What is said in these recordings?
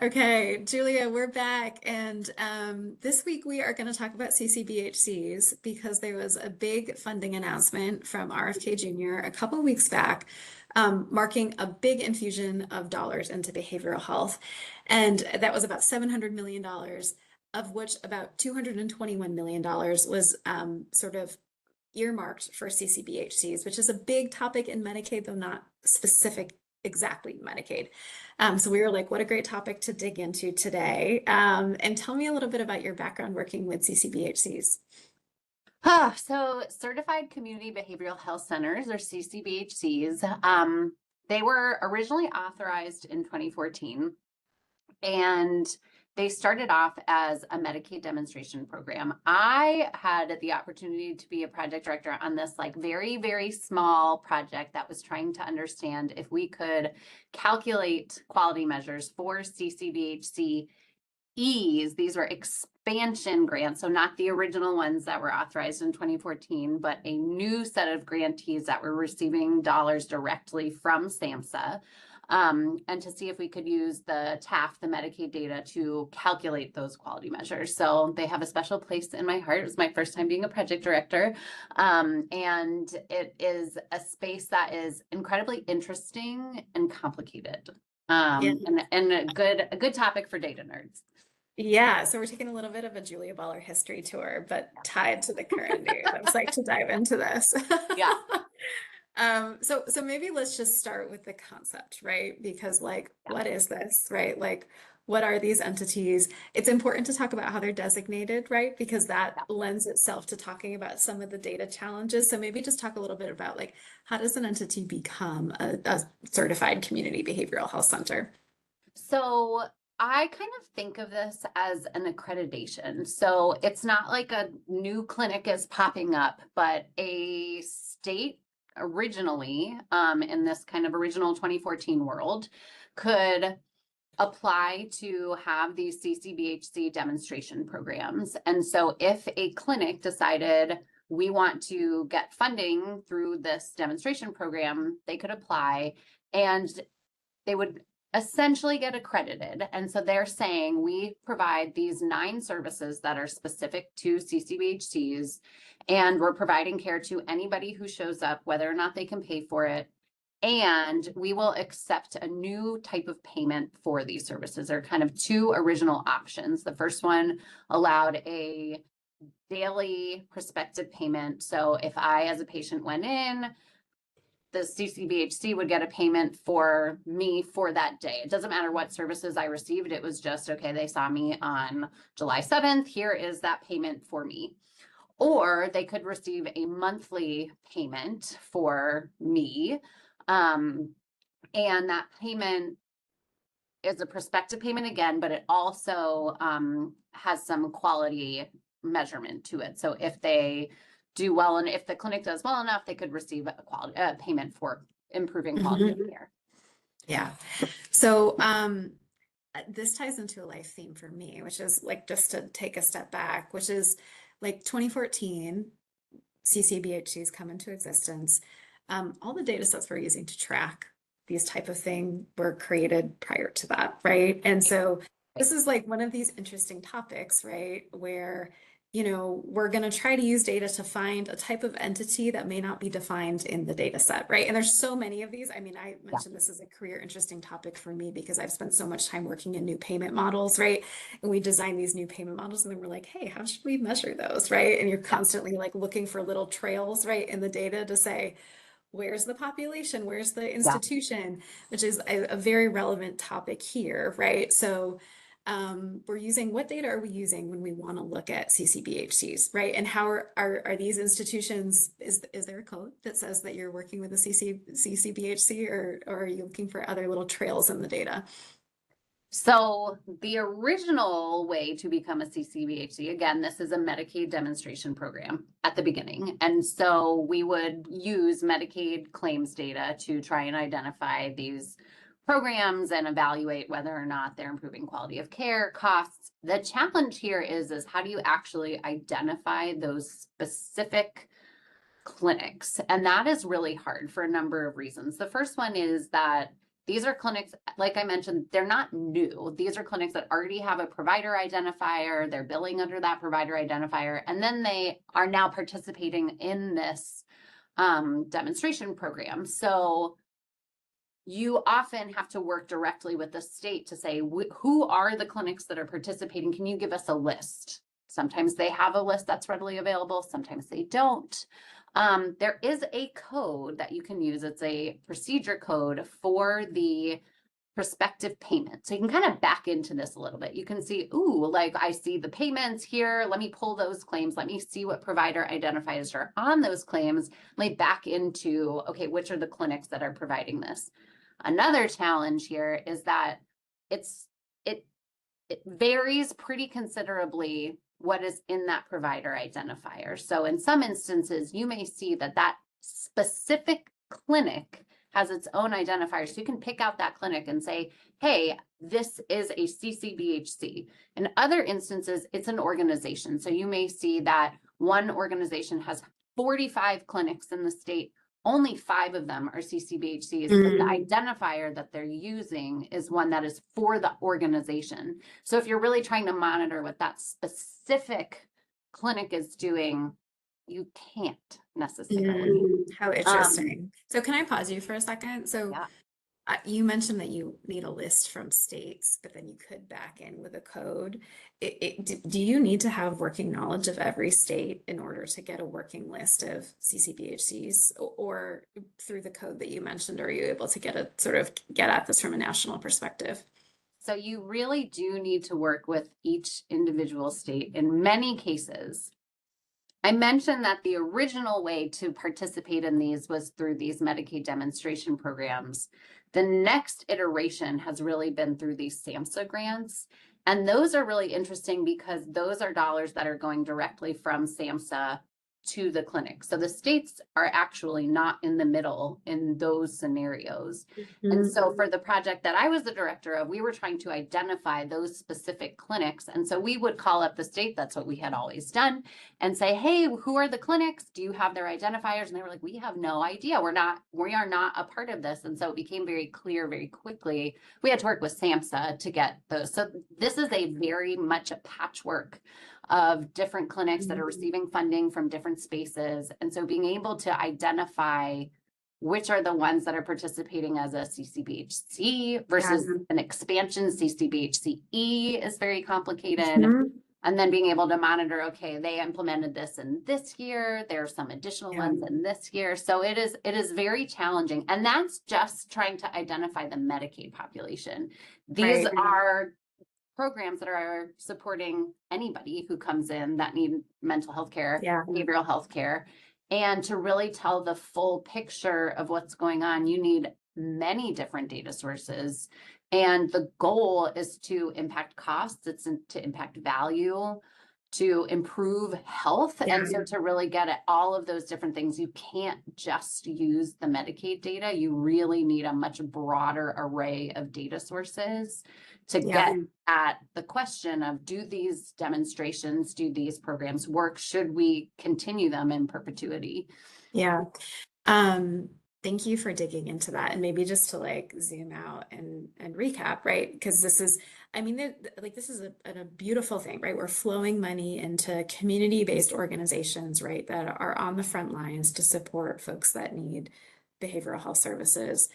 Okay, Julia, we're back. And this week we are going to talk about CCBHCs because there was a big funding announcement from RFK Jr. a couple weeks back, marking a big infusion of dollars into behavioral health. And that was about $700 million, of which about $221 million was sort of earmarked for CCBHCs, which is a big topic in Medicaid, though not specific exactly Medicaid. So we were like, what a great topic to dig into today. And tell me a little bit about your background working with CCBHCs. So Certified Community Behavioral Health Centers, or CCBHCs, they were originally authorized in 2014, and they started off as a Medicaid demonstration program. I had the opportunity to be a project director on this like very, very small project that was trying to understand if we could calculate quality measures for CCBHC these were expansion grants, so not the original ones that were authorized in 2014, but a new set of grantees that were receiving dollars directly from SAMHSA, and to see if we could use the TAF, the Medicaid data, to calculate those quality measures. So they have a special place in my heart. It was my first time being a project director, and it is a space that is incredibly interesting and complicated, Yeah. and a good topic for data nerds. Yeah, so we're taking a little bit of a Julia Baller history tour, but tied to the current news. I was like to dive into this. Yeah. So maybe let's just start with the concept, right? Because like, what is this, right? Like, what are these entities? It's important to talk about how they're designated, right? Because that Yeah. lends itself to talking about some of the data challenges. So maybe just talk a little bit about like, how does an entity become a certified community behavioral health center? So I kind of think of this as an accreditation. So it's not like a new clinic is popping up, but a state originally, in this kind of original 2014 world, could apply to have these CCBHC demonstration programs. And so if a clinic decided we want to get funding through this demonstration program, they could apply, and they would essentially get accredited. And so they're saying we provide these 9 services that are specific to CCBHCs, and we're providing care to anybody who shows up, whether or not they can pay for it. And we will accept a new type of payment for these services. There are kind of 2 original options. The first one allowed a daily prospective payment. So if I, as a patient, went in, the CCBHC would get a payment for me for that day. It doesn't matter what services I received. It was just, okay, they saw me on July 7th. Here is that payment for me. Or they could receive a monthly payment for me. And that payment is a prospective payment again, but it also has some quality measurement to it. So if they do well, and if the clinic does well enough, they could receive a payment for improving quality of care. Yeah. So this ties into a life theme for me, which is like just to take a step back, which is like 2014, CCBHCs come into existence. All the data sets we're using to track these type of thing were created prior to that, right? And so this is like one of these interesting topics, right? Where we're going to try to use data to find a type of entity that may not be defined in the data set, right? And there's so many of these. I mean, I Yeah. mentioned this is a career interesting topic for me because I've spent so much time working in new payment models, right? And we design these new payment models and then we're like, hey, how should we measure those, right? And you're Yeah. constantly like looking for little trails, right, in the data to say, where's the population? Where's the Yeah. institution? Which is a very relevant topic here, right? So we're using, what data are we using when we want to look at CCBHCs, right? And how are these institutions, is there a code that says that you're working with a CCBHC, or are you looking for other little trails in the data? So the original way to become a CCBHC, again, this is a Medicaid demonstration program at the beginning. And so we would use Medicaid claims data to try and identify these programs and evaluate whether or not they're improving quality of care, costs. The challenge here is how do you actually identify those specific clinics? And that is really hard for a number of reasons. The first one is that these are clinics, like I mentioned, they're not new. These are clinics that already have a provider identifier. They're billing under that provider identifier. And then they are now participating in this demonstration program. So you often have to work directly with the state to say, who are the clinics that are participating? Can you give us a list? Sometimes they have a list that's readily available. Sometimes they don't. There is a code that you can use. It's a procedure code for the prospective payment. So you can kind of back into this a little bit. You can see, ooh, like I see the payments here. Let me pull those claims. Let me see what provider identifiers are on those claims. Let me back into, okay, which are the clinics that are providing this? Another challenge here is that it varies pretty considerably what is in that provider identifier. So in some instances, you may see that that specific clinic has its own identifier. So you can pick out that clinic and say, hey, this is a CCBHC. In other instances, it's an organization. So you may see that one organization has 45 clinics in the state. Only 5 of them are CCBHCs, but the identifier that they're using is one that is for the organization. So if you're really trying to monitor what that specific clinic is doing, you can't necessarily. How interesting. So can I pause you for a second? So Yeah. you mentioned that you need a list from states, but then you could back in with a code. Do you need to have working knowledge of every state in order to get a working list of CCBHCs, or through the code that you mentioned, are you able to get at this from a national perspective? So you really do need to work with each individual state. In many cases, I mentioned that the original way to participate in these was through these Medicaid demonstration programs. The next iteration has really been through these SAMHSA grants. And those are really interesting because those are dollars that are going directly from SAMHSA to the clinic. So the states are actually not in the middle in those scenarios. And so for the project that I was the director of, we were trying to identify those specific clinics. And so we would call up the state, that's what we had always done, and say, hey, who are the clinics? Do you have their identifiers? And they were like, we have no idea. We are not a part of this. And so it became very clear very quickly. We had to work with SAMHSA to get those. So this is a very much a patchwork of different clinics that are receiving funding from different spaces. And so being able to identify which are the ones that are participating as a CCBHC versus an expansion CCBHCE is very complicated. And then being able to monitor, okay, they implemented this in this year. There are some additional ones in this year. So it is very challenging. And that's just trying to identify the Medicaid population. These are programs that are supporting anybody who comes in that need mental health care, behavioral health care. And to really tell the full picture of what's going on, you need many different data sources. And the goal is to impact costs, it's to impact value, to improve health. And so to really get at all of those different things, you can't just use the Medicaid data. You really need a much broader array of data sources to get at the question of, do these demonstrations, do these programs work? Should we continue them in perpetuity? Yeah. Thank you for digging into that. And maybe just to like zoom out and recap, right? Because this is, I mean, this is a beautiful thing, right? We're flowing money into community-based organizations, right, that are on the front lines to support folks that need behavioral health services.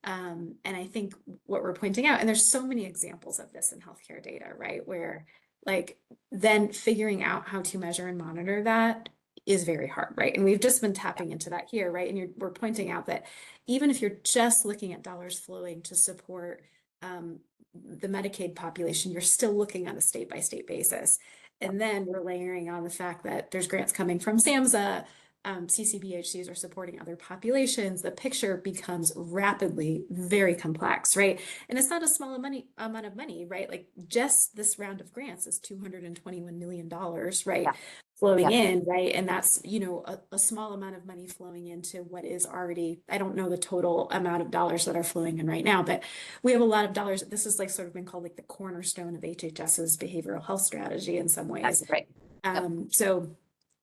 And I think what we're pointing out, and there's so many examples of this in healthcare data, right? Where like then figuring out how to measure and monitor that is very hard, right? And we've just been tapping into that here, right? And we're pointing out that even if you're just looking at dollars flowing to support the Medicaid population, you're still looking on a state-by-state basis. And then we're layering on the fact that there's grants coming from SAMHSA, CCBHCs are supporting other populations. The picture becomes rapidly very complex, right? And it's not a small amount of money, right? Like just this round of grants is $221 million, right? Flowing in, right? And that's, you know, a small amount of money flowing into what is already, I don't know the total amount of dollars that are flowing in right now, but we have a lot of dollars. This is like sort of been called like the cornerstone of HHS's behavioral health strategy in some ways. That's right. So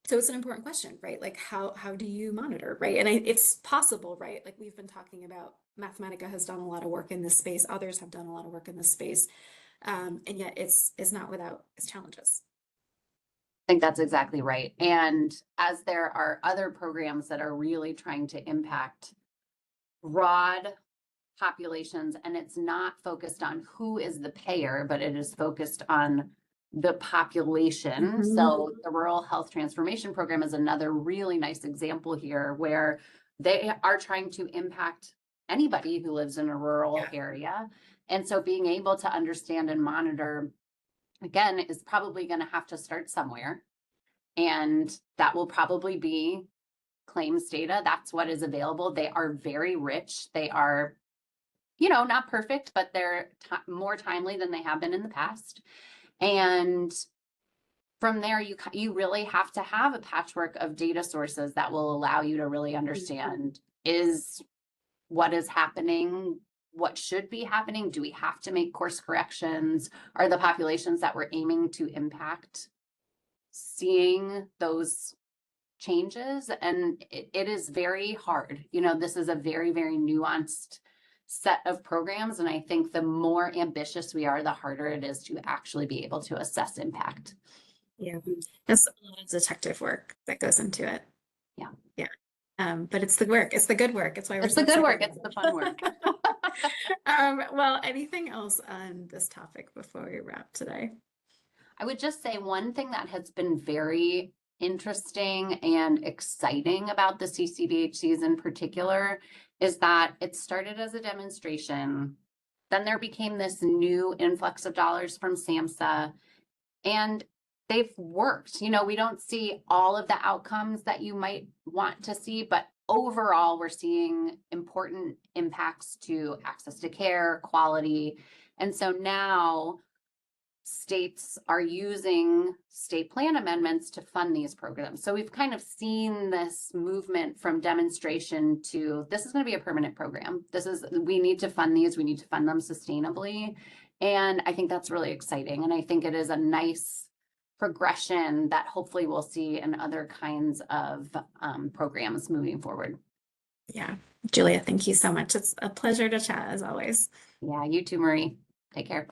So it's an important question, right? Like how do you monitor, right? And it's possible, right? Like we've been talking about, Mathematica has done a lot of work in this space. Others have done a lot of work in this space, and yet it's not without its challenges. I think that's exactly right. And as there are other programs that are really trying to impact broad populations, and it's not focused on who is the payer, but it is focused on the population. So the Rural Health Transformation Program is another really nice example here where they are trying to impact anybody who lives in a rural area. And so being able to understand and monitor, again, is probably going to have to start somewhere. And that will probably be claims data. That's what is available. They are very rich. They are, not perfect, but they're more timely than they have been in the past. And from there, you really have to have a patchwork of data sources that will allow you to really understand, is what is happening, what should be happening? Do we have to make course corrections? Are the populations that we're aiming to impact seeing those changes? And it is very hard. This is a very, very nuanced set of programs. And I think the more ambitious we are, the harder it is to actually be able to assess impact. Yeah, there's a lot of detective work that goes into it. Yeah. Yeah. But it's the work. It's the good work. It's why we're It's so the good work. excited. It's the fun work. Well, anything else on this topic before we wrap today? I would just say one thing that has been very interesting and exciting about the CCBHCs in particular is that it started as a demonstration. Then there became this new influx of dollars from SAMHSA, and they've worked. We don't see all of the outcomes that you might want to see, but overall, we're seeing important impacts to access to care, quality. And so now states are using state plan amendments to fund these programs. So we've kind of seen this movement from demonstration to, this is going to be a permanent program. We need to fund these, we need to fund them sustainably. And I think that's really exciting. And I think it is a nice progression that hopefully we'll see in other kinds of programs moving forward. Yeah. Julia, thank you so much. It's a pleasure to chat as always. Yeah, you too, Marie. Take care.